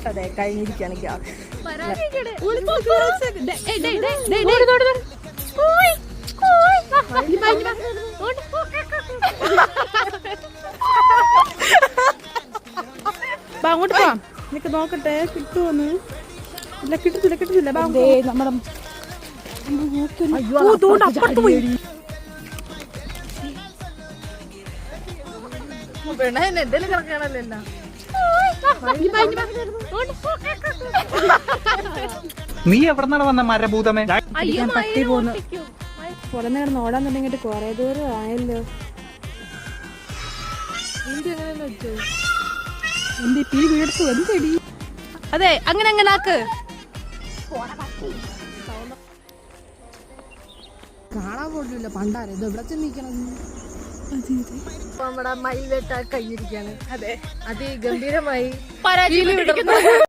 അതെ കഴിഞ്ഞിരിക്കുകയാണ് ഗ്യാസ്. അങ്ങോട്ട് പോവാം. എനിക്ക് നോക്കട്ടെ കിട്ടുമോന്ന്. ഇല്ല കിട്ടുന്നില്ല. നമ്മുടെ എന്തെങ്കിലും കിടക്കാണല്ലോ. നീ എവിടെന്നാണ് വന്ന മരഭൂതമേ? പട്ടി പോന്നു. പുറമെ കിടന്ന് ഓടാൻ തുടങ്ങിയിട്ട് കൊറേ ദൂരം ആയല്ലോ. അതെ അങ്ങനെ ആക്ക്. കാണാൻ പോലില്ല പണ്ടാരെ ഇത് എവിടെ ചെന്നിരിക്കണം. നമ്മുടെ മയിലേട്ട കഴിഞ്ഞിരിക്കാണ്. അതെ അതിഗംഭീരമായി